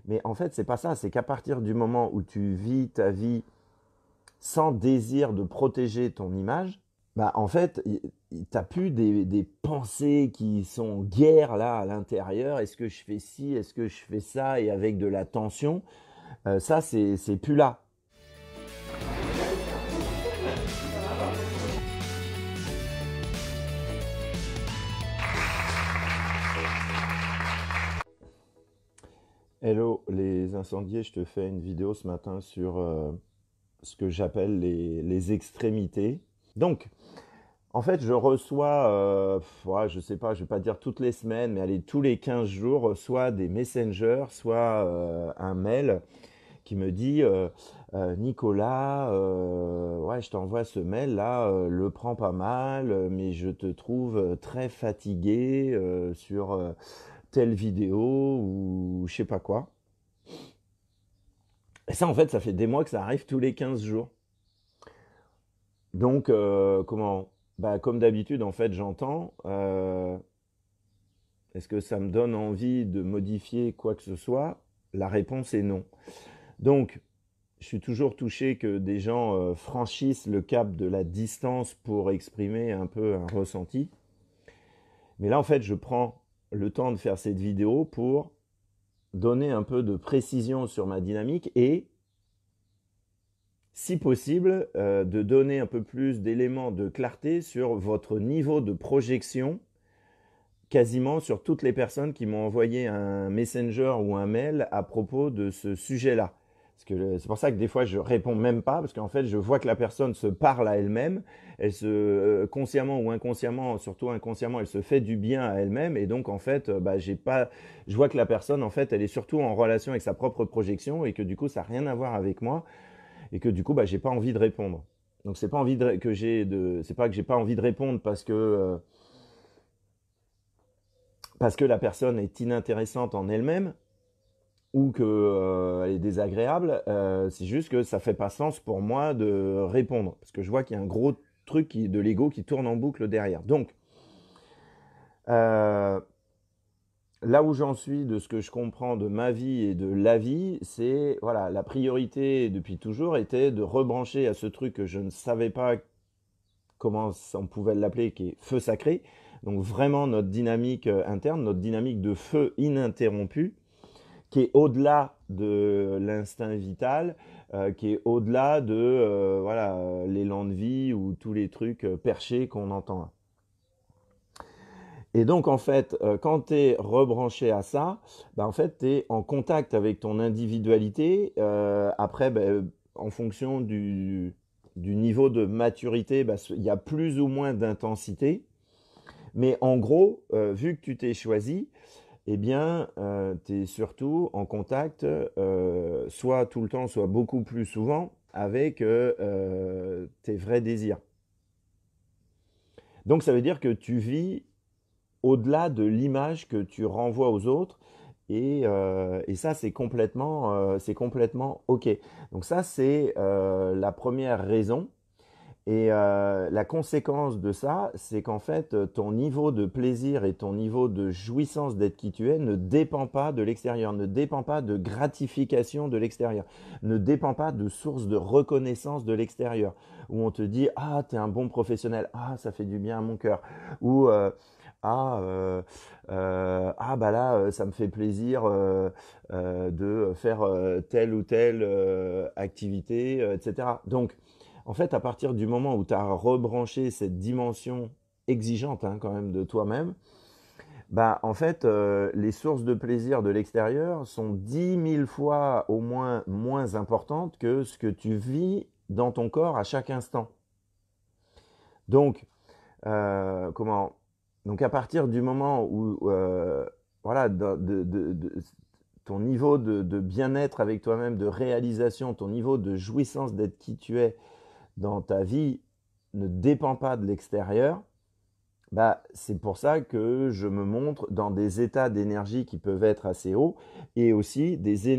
Mais en fait, c'est pas ça. C'est qu'à partir du moment où tu vis ta vie sans désir de protéger ton image, bah en fait, t'as plus des pensées qui sont guerres là à l'intérieur. Est-ce que je fais ci, est-ce que je fais ça, et avec de la tension. Ça, c'est plus là. Hello les incendiés, je te fais une vidéo ce matin sur ce que j'appelle les extrémités. Donc, en fait, je reçois, ouais, je sais pas, je vais pas dire toutes les semaines, mais allez, tous les 15 jours, soit des messengers, soit un mail qui me dit Nicolas, ouais, je t'envoie ce mail là, le prends pas mal, mais je te trouve très fatigué sur telle vidéo ou je sais pas quoi. Et ça, en fait, ça fait des mois que ça arrive tous les 15 jours. Donc, comment? Bah, comme d'habitude, en fait, j'entends. Est-ce que ça me donne envie de modifier quoi que ce soit? La réponse est non. Donc, je suis toujours touché que des gens franchissent le cap de la distance pour exprimer un peu un ressenti. Mais là, en fait, je prends le temps de faire cette vidéo pour donner un peu de précision sur ma dynamique et, si possible, de donner un peu plus d'éléments de clarté sur votre niveau de projection, quasiment sur toutes les personnes qui m'ont envoyé un messenger ou un mail à propos de ce sujet-là. Parce que c'est pour ça que des fois je réponds même pas, parce qu'en fait je vois que la personne se parle à elle-même, elle se consciemment ou inconsciemment, surtout inconsciemment, elle se fait du bien à elle-même, et donc en fait bah, je vois que la personne en fait elle est surtout en relation avec sa propre projection, et que du coup ça n'a rien à voir avec moi, et que du coup bah, j'ai pas envie de répondre. Donc c'est pas envie de, que j'ai de, c'est pas que j'ai pas envie de répondre parce que la personne est inintéressante en elle-même ou qu'elle est désagréable, c'est juste que ça fait pas sens pour moi de répondre. Parce que je vois qu'il y a un gros truc de l'ego qui tourne en boucle derrière. Donc, euh, là où j'en suis de ce que je comprends de ma vie et de la vie, c'est, voilà, la priorité depuis toujours était de rebrancher à ce truc que je ne savais pas comment on pouvait l'appeler, qui est feu sacré. Donc vraiment notre dynamique interne, notre dynamique de feu ininterrompu, qui est au-delà de l'instinct vital, qui est au-delà de voilà, l'élan de vie ou tous les trucs perchés qu'on entend. Et donc en fait, quand tu es rebranché à ça, bah, en fait, tu es en contact avec ton individualité. Après, bah, en fonction du niveau de maturité, bah, il y a plus ou moins d'intensité. Mais en gros, vu que tu t'es choisi, eh bien, tu es surtout en contact, soit tout le temps, soit beaucoup plus souvent, avec tes vrais désirs. Donc ça veut dire que tu vis au-delà de l'image que tu renvoies aux autres, et ça, c'est complètement OK. Donc ça, c'est la première raison. Et la conséquence de ça, c'est qu'en fait, ton niveau de plaisir et ton niveau de jouissance d'être qui tu es ne dépend pas de l'extérieur, ne dépend pas de gratification de l'extérieur, ne dépend pas de source de reconnaissance de l'extérieur, où on te dit ah t'es un bon professionnel, ah ça fait du bien à mon cœur, ou ah bah là ça me fait plaisir de faire telle ou telle activité, etc. Donc en fait, à partir du moment où tu as rebranché cette dimension exigeante hein, quand même de toi-même, bah en fait, les sources de plaisir de l'extérieur sont 10 000 fois au moins importantes que ce que tu vis dans ton corps à chaque instant. Donc, comment Donc à partir du moment où voilà, ton niveau de bien-être avec toi-même, de réalisation, ton niveau de jouissance d'être qui tu es, dans ta vie ne dépend pas de l'extérieur, bah, c'est pour ça que je me montre dans des états d'énergie qui peuvent être assez hauts et aussi des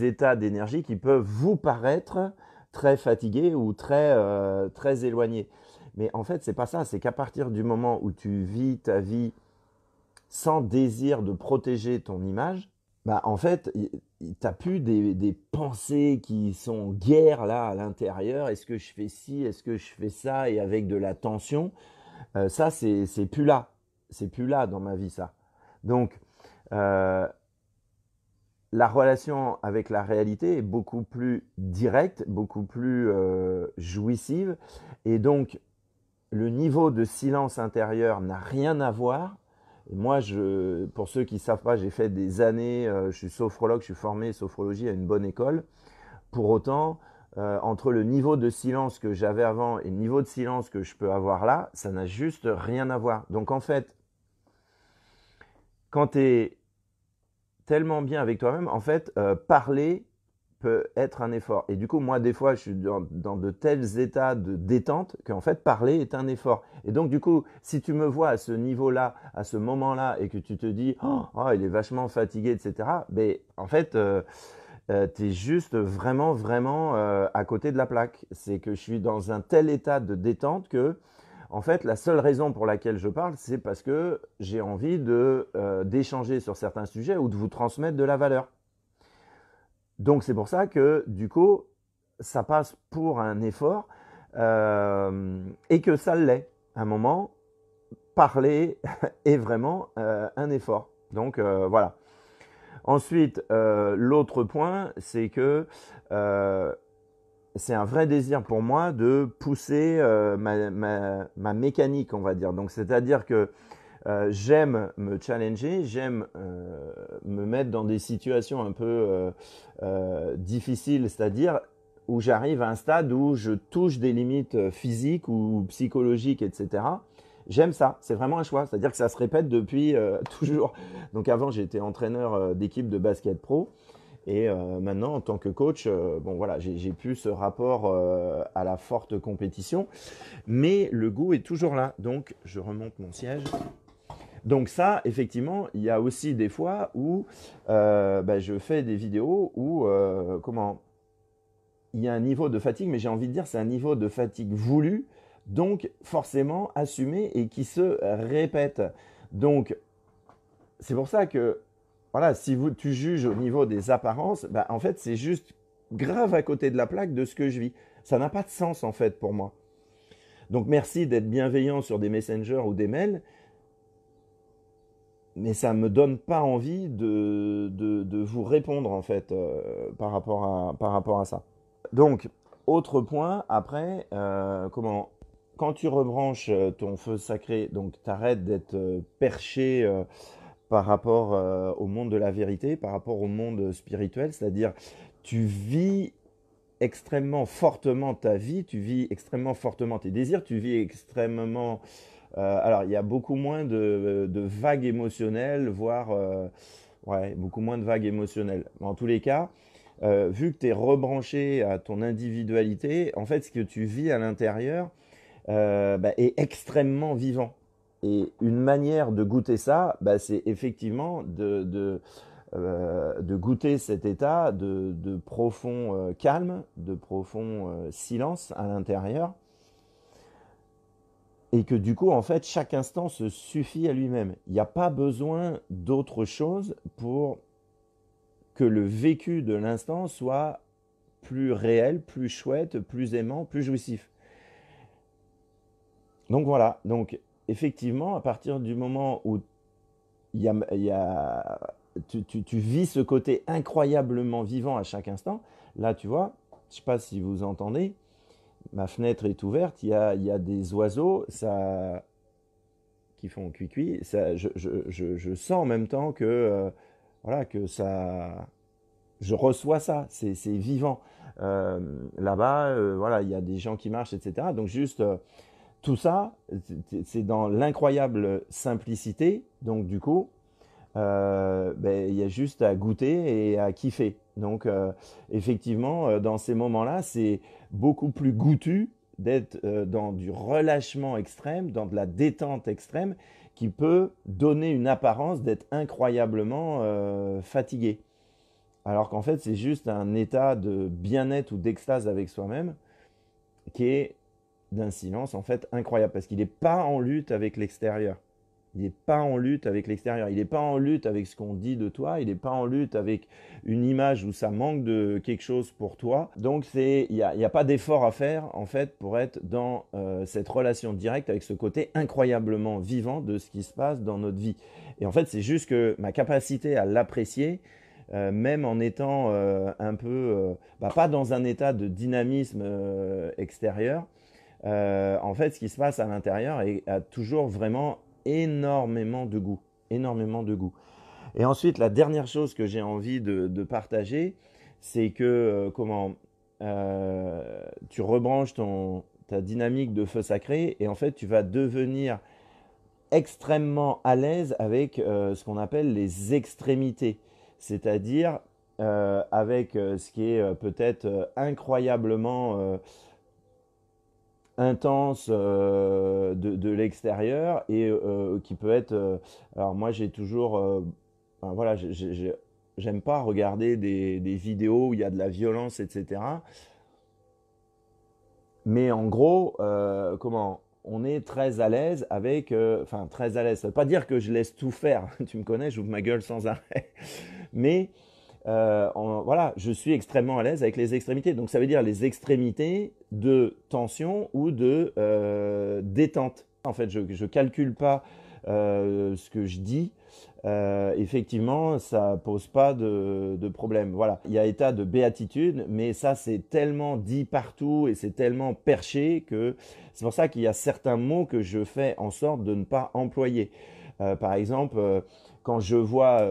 états d'énergie qui peuvent vous paraître très fatigués ou très éloignés. Mais en fait, c'est pas ça. C'est qu'à partir du moment où tu vis ta vie sans désir de protéger ton image, bah en fait, t'as plus des pensées qui sont guerre là à l'intérieur. Est-ce que je fais ci, est-ce que je fais ça, et avec de la tension. Ça, c'est plus là. C'est plus là dans ma vie, ça. Donc, euh, la relation avec la réalité est beaucoup plus directe, beaucoup plus jouissive. Et donc, le niveau de silence intérieur n'a rien à voir. Et moi, pour ceux qui ne savent pas, j'ai fait des années, je suis sophrologue, je suis formé sophrologie à une bonne école. Pour autant, entre le niveau de silence que j'avais avant et le niveau de silence que je peux avoir là, ça n'a juste rien à voir. Donc en fait, quand tu es tellement bien avec toi-même, en fait, parler peut être un effort. Et du coup, moi, des fois, je suis dans de tels états de détente qu'en fait, parler est un effort. Et donc, du coup, si tu me vois à ce niveau-là, à ce moment-là, et que tu te dis, oh, il est vachement fatigué, etc., ben, en fait, tu es juste vraiment, vraiment à côté de la plaque. C'est que je suis dans un tel état de détente que, en fait, la seule raison pour laquelle je parle, c'est parce que j'ai envie d'échanger sur certains sujets ou de vous transmettre de la valeur. Donc c'est pour ça que du coup, ça passe pour un effort et que ça l'est. À un moment, parler est vraiment un effort. Donc voilà. Ensuite, l'autre point, c'est que c'est un vrai désir pour moi de pousser ma mécanique, on va dire. Donc c'est-à-dire que j'aime me challenger, j'aime me mettre dans des situations un peu difficiles, c'est-à-dire où j'arrive à un stade où je touche des limites physiques ou psychologiques, etc. J'aime ça, c'est vraiment un choix, c'est-à-dire que ça se répète depuis toujours. Donc avant, j'étais entraîneur d'équipe de basket pro. Et maintenant, en tant que coach, bon voilà, j'ai plus ce rapport à la forte compétition, mais le goût est toujours là. Donc, je remonte mon siège. Donc ça, effectivement, il y a aussi des fois où je fais des vidéos où il y a un niveau de fatigue, mais j'ai envie de dire c'est un niveau de fatigue voulu, donc forcément assumé et qui se répète. Donc c'est pour ça que voilà, si tu juges au niveau des apparences, bah, en fait c'est juste grave à côté de la plaque de ce que je vis. Ça n'a pas de sens en fait pour moi. Donc merci d'être bienveillant sur des messengers ou des mails, mais ça ne me donne pas envie de vous répondre en fait par rapport à ça. Donc, autre point, après, quand tu rebranches ton feu sacré, donc tu arrêtes d'être perché par rapport au monde de la vérité, par rapport au monde spirituel, c'est-à-dire tu vis extrêmement fortement ta vie, tu vis extrêmement fortement tes désirs, tu vis extrêmement alors, il y a beaucoup moins de vagues émotionnelles, voire ouais, beaucoup moins de vagues émotionnelles. En tous les cas, vu que tu es rebranché à ton individualité, en fait, ce que tu vis à l'intérieur est extrêmement vivant. Et une manière de goûter ça, c'est effectivement de goûter cet état de profond calme, de profond silence à l'intérieur, et que du coup, en fait, chaque instant se suffit à lui-même. Il n'y a pas besoin d'autre chose pour que le vécu de l'instant soit plus réel, plus chouette, plus aimant, plus jouissif. Donc voilà, donc effectivement, à partir du moment où tu vis ce côté incroyablement vivant à chaque instant, là tu vois, je ne sais pas si vous entendez, ma fenêtre est ouverte, il y a des oiseaux qui font cuicui. Je sens en même temps que, voilà, que ça, je reçois ça, c'est vivant. Là-bas, voilà, il y a des gens qui marchent, etc. Donc juste tout ça, c'est dans l'incroyable simplicité. Donc du coup, il y a juste à goûter et à kiffer. Donc, effectivement, dans ces moments-là, c'est beaucoup plus goûtu d'être dans du relâchement extrême, dans de la détente extrême, qui peut donner une apparence d'être incroyablement fatigué. Alors qu'en fait, c'est juste un état de bien-être ou d'extase avec soi-même qui est d'un silence en fait incroyable parce qu'il n'est pas en lutte avec l'extérieur. Il n'est pas en lutte avec l'extérieur. Il n'est pas en lutte avec ce qu'on dit de toi. Il n'est pas en lutte avec une image où ça manque de quelque chose pour toi. Donc, il n'y a pas d'effort à faire, en fait, pour être dans cette relation directe avec ce côté incroyablement vivant de ce qui se passe dans notre vie. Et en fait, c'est juste que ma capacité à l'apprécier, même en étant un peu, pas dans un état de dynamisme extérieur, en fait, ce qui se passe à l'intérieur a toujours vraiment énormément de goût, énormément de goût. Et ensuite, la dernière chose que j'ai envie de partager, c'est que tu rebranches ta dynamique de feu sacré et en fait, tu vas devenir extrêmement à l'aise avec ce qu'on appelle les extrémités, c'est-à-dire avec ce qui est peut-être incroyablement intense de l'extérieur et qui peut être. Alors moi j'ai toujours, enfin, voilà, j'aime pas regarder des vidéos où il y a de la violence, etc. Mais en gros, on est très à l'aise avec, enfin très à l'aise. Ça veut pas dire que je laisse tout faire. Tu me connais, j'ouvre ma gueule sans arrêt. Mais voilà, je suis extrêmement à l'aise avec les extrémités. Donc ça veut dire les extrémités de tension ou de détente. En fait, je ne calcule pas ce que je dis. Effectivement, ça pose pas de problème. Voilà, il y a état de béatitude, mais ça c'est tellement dit partout et c'est tellement perché que c'est pour ça qu'il y a certains mots que je fais en sorte de ne pas employer. Par exemple, quand je vois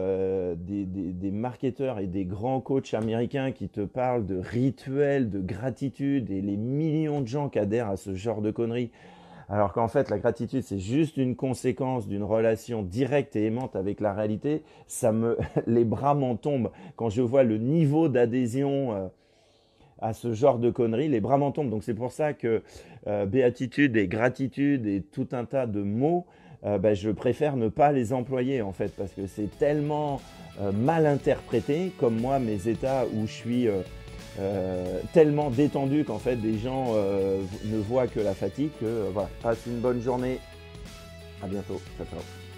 des marketeurs et des grands coachs américains qui te parlent de rituels, de gratitude et les millions de gens qui adhèrent à ce genre de conneries, alors qu'en fait la gratitude c'est juste une conséquence d'une relation directe et aimante avec la réalité, les bras m'en tombent. Quand je vois le niveau d'adhésion à ce genre de conneries, les bras m'en tombent. Donc c'est pour ça que béatitude et gratitude et tout un tas de mots, je préfère ne pas les employer en fait, parce que c'est tellement mal interprété, comme moi mes états où je suis tellement détendu qu'en fait des gens ne voient que la fatigue. Voilà. Passe une bonne journée, à bientôt, ciao ciao.